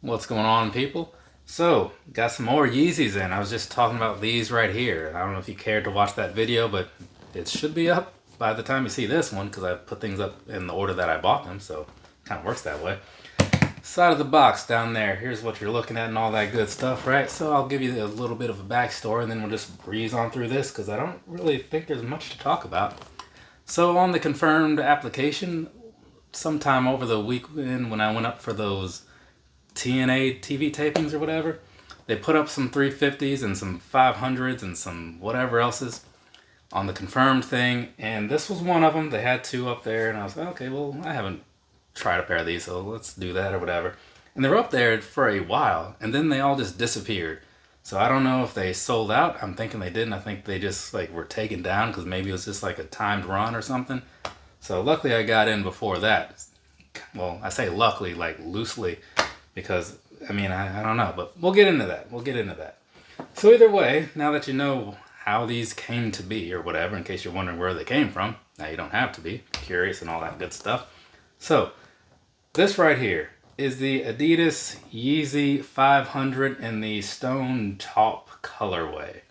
What's going on, people? So, got some more Yeezys in. I was just talking about these right here. I don't know if you cared to watch that video, but it should be up by the time you see this one because I put things up in the order that I bought them, so it kind of works that way. Side of the box down there, here's what you're looking at and all that good stuff, right? So I'll give you a little bit of a backstory and then we'll just breeze on through this because I don't really think there's much to talk about. So on the confirmed application, sometime over the weekend when I went up for those TNA TV tapings or whatever, they put up some 350s and some 500s and some whatever else's on the confirmed thing, and this was one of them. They had two up there, and I was like, okay, well, I haven't tried a pair of these, so let's do that or whatever. And they were up there for a while, and then they all just disappeared. So I don't know if they sold out. I'm thinking they didn't. I think they just like were taken down because maybe it was just like a timed run or something. So luckily I got in before that. Well, I say luckily, like loosely, because I mean, I don't know, but we'll get into that. We'll get into that. So either way, now that you know how these came to be or whatever, in case you're wondering where they came from, now you don't have to be curious and all that good stuff. So this right here is the Adidas Yeezy 500 in the Stone Taupe colorway.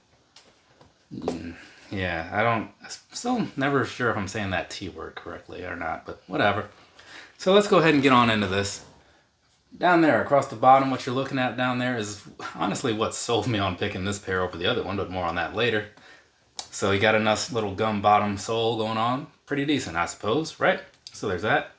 Yeah, I'm still never sure if I'm saying that T word correctly or not, but whatever. So let's go ahead and get on into this. Down there, across the bottom, what you're looking at down there is honestly what sold me on picking this pair over the other one, but more on that later. So you got a nice little gum bottom sole going on. Pretty decent, I suppose, right? So there's that.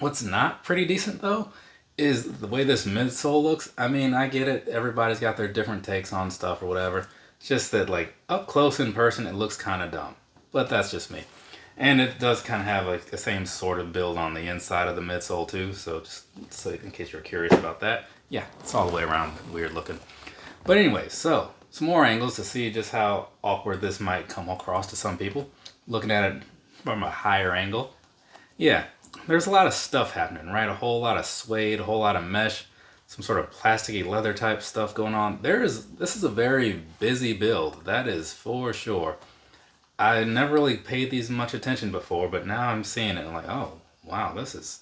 What's not pretty decent, though, is the way this midsole looks. I mean, I get it. Everybody's got their different takes on stuff or whatever. It's just that, like, up close in person, it looks kind of dumb. But that's just me. And it does kind of have like the same sort of build on the inside of the midsole too. So just so in case you're curious about that, yeah, it's all the way around weird looking. But anyway, so some more angles to see just how awkward this might come across to some people. Looking at it from a higher angle, yeah, there's a lot of stuff happening, right? A whole lot of suede, a whole lot of mesh, some sort of plasticky leather type stuff going on. This is a very busy build, that is for sure. I never really paid these much attention before, but now I'm seeing it and I'm like, oh, wow, this is...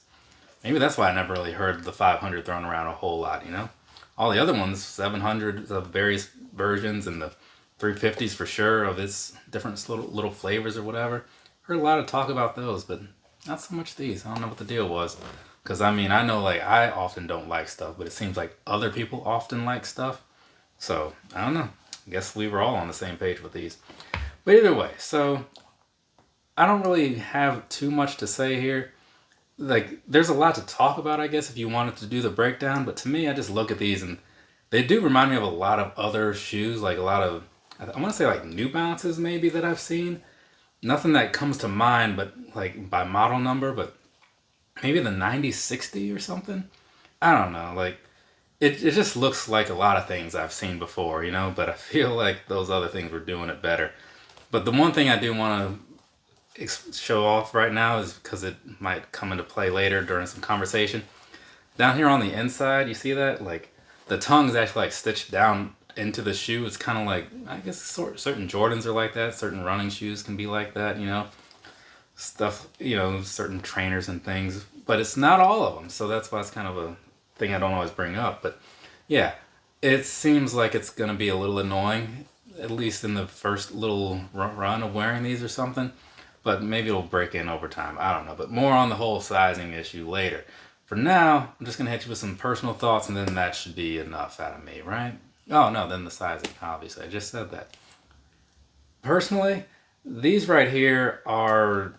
Maybe that's why I never really heard the 500 thrown around a whole lot, you know? All the other ones, 700 of various versions and the 350s for sure of its different little flavors or whatever. Heard a lot of talk about those, but not so much these. I don't know what the deal was. Because, I mean, I know, like, I often don't like stuff, but it seems like other people often like stuff. So, I don't know. I guess we were all on the same page with these. But either way, so I don't really have too much to say here. Like, there's a lot to talk about, I guess, if you wanted to do the breakdown. But to me, I just look at these and they do remind me of a lot of other shoes. Like a lot of, I want to say like New Balances maybe that I've seen. Nothing that comes to mind, but like by model number, but maybe the 9060 or something. I don't know. Like, it just looks like a lot of things I've seen before, you know? But I feel like those other things were doing it better. But the one thing I do want to show off right now is because it might come into play later during some conversation. Down here on the inside, you see that? Like, the tongue is actually like stitched down into the shoe. It's kind of like, I guess certain Jordans are like that. Certain running shoes can be like that, you know? Stuff, you know, certain trainers and things. But it's not all of them. So that's why it's kind of a thing I don't always bring up. But yeah, it seems like it's going to be a little annoying, at least in the first little run of wearing these or something. But maybe it'll break in over time. I don't know. But more on the whole sizing issue later. For now, I'm just going to hit you with some personal thoughts and then that should be enough out of me, right? Oh, no, then the sizing, obviously. I just said that. Personally, these right here are...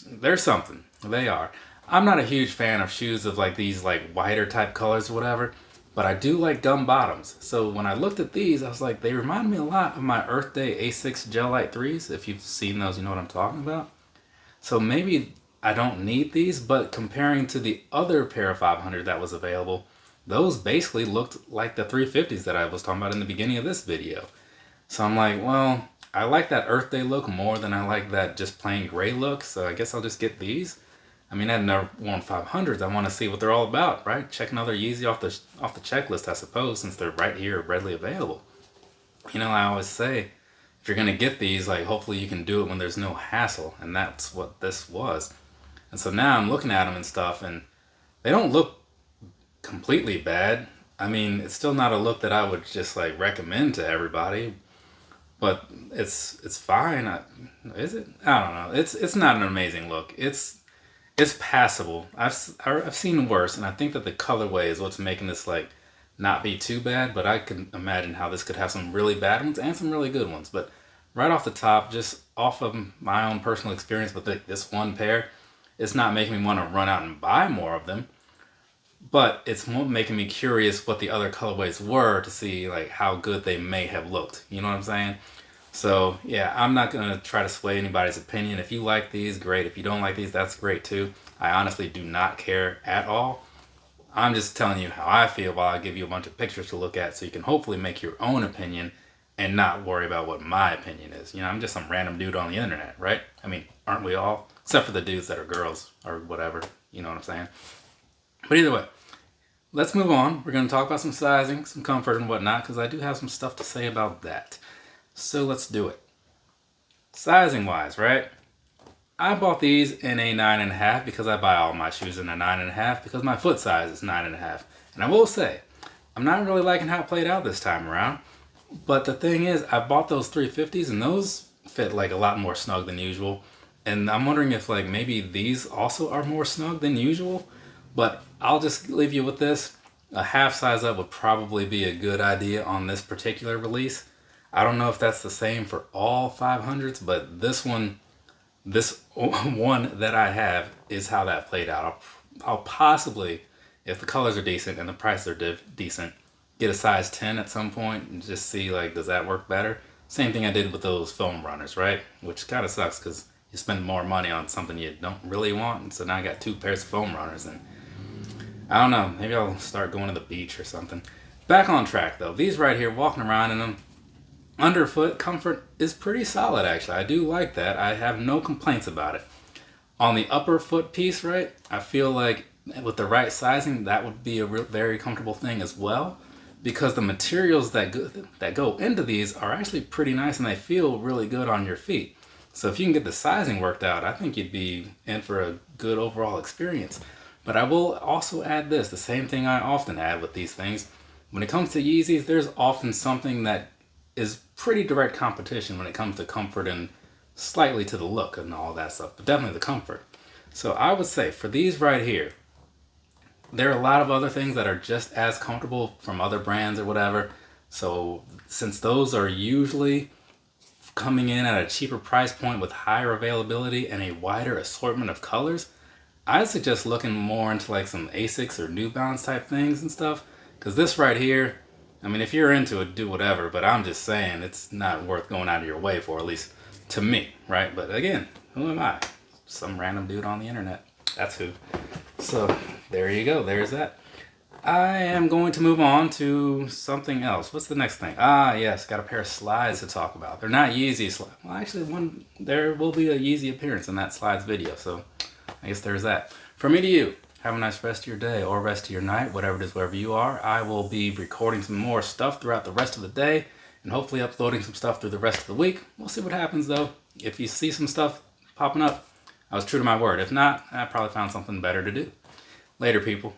They're something. They are. I'm not a huge fan of shoes of like these like whiter type colors or whatever. But I do like gum bottoms. So when I looked at these, I was like, they remind me a lot of my Earth Day A6 Gel Light 3s. If you've seen those, you know what I'm talking about. So maybe I don't need these, but comparing to the other pair of 500 that was available, those basically looked like the 350s that I was talking about in the beginning of this video. So I'm like, well, I like that Earth Day look more than I like that just plain gray look. So I guess I'll just get these. I mean, I've never worn 500s. I want to see what they're all about, right? Check another Yeezy off the checklist, I suppose, since they're right here, readily available. You know, I always say, if you're gonna get these, like, hopefully you can do it when there's no hassle, and that's what this was. And so now I'm looking at them and stuff, and they don't look completely bad. I mean, it's still not a look that I would just like recommend to everybody, but it's fine. Is it? I don't know. It's not an amazing look. It's passable. I've seen worse, and I think that the colorway is what's making this like not be too bad. But I can imagine how this could have some really bad ones and some really good ones. But right off the top, just off of my own personal experience with this one pair, it's not making me want to run out and buy more of them. But it's making me curious what the other colorways were to see like how good they may have looked. You know what I'm saying? So yeah, I'm not going to try to sway anybody's opinion. If you like these, great. If you don't like these, that's great too. I honestly do not care at all. I'm just telling you how I feel while I give you a bunch of pictures to look at so you can hopefully make your own opinion and not worry about what my opinion is. You know, I'm just some random dude on the internet, right? I mean, aren't we all? Except for the dudes that are girls or whatever. You know what I'm saying? But either way, let's move on. We're going to talk about some sizing, some comfort and whatnot, because I do have some stuff to say about that. So let's do it. Sizing wise, right? I bought these in a 9.5 because I buy all my shoes in a 9.5 because my foot size is 9.5. And I will say, I'm not really liking how it played out this time around. But the thing is, I bought those 350s and those fit like a lot more snug than usual. And I'm wondering if like maybe these also are more snug than usual. But I'll just leave you with this. A half size up would probably be a good idea on this particular release. I don't know if that's the same for all 500s, but this one that I have is how that played out. I'll possibly, if the colors are decent and the prices are decent, get a size 10 at some point and just see like, does that work better? Same thing I did with those foam runners, right? Which kind of sucks because you spend more money on something you don't really want. And so now I got 2 pairs of foam runners and I don't know, maybe I'll start going to the beach or something. Back on track though, these right here, walking around in them, underfoot comfort is pretty solid actually. I do like that. I have no complaints about it. On the upper foot piece, right, I feel like with the right sizing, that would be a very comfortable thing as well, because the materials that go into these are actually pretty nice and they feel really good on your feet. So if you can get the sizing worked out, I think you'd be in for a good overall experience. But I will also add this, the same thing I often add with these things. When it comes to Yeezys, there's often something that is pretty direct competition when it comes to comfort and slightly to the look and all that stuff, but definitely the comfort. So I would say for these right here, there are a lot of other things that are just as comfortable from other brands or whatever. So since those are usually coming in at a cheaper price point with higher availability and a wider assortment of colors, I'd suggest looking more into like some Asics or New Balance type things and stuff. Because this right here, I mean, if you're into it, do whatever. But I'm just saying it's not worth going out of your way for, at least to me, right? But again, who am I? Some random dude on the internet. That's who. So there you go. There's that. I am going to move on to something else. What's the next thing? Ah, yes, got a pair of slides to talk about. They're not Yeezy slides. Well, actually, there will be a Yeezy appearance in that slides video. So I guess there's that. From me to you, have a nice rest of your day or rest of your night, whatever it is, wherever you are. I will be recording some more stuff throughout the rest of the day and hopefully uploading some stuff through the rest of the week. We'll see what happens though. If you see some stuff popping up, I was true to my word. If not, I probably found something better to do. Later, people.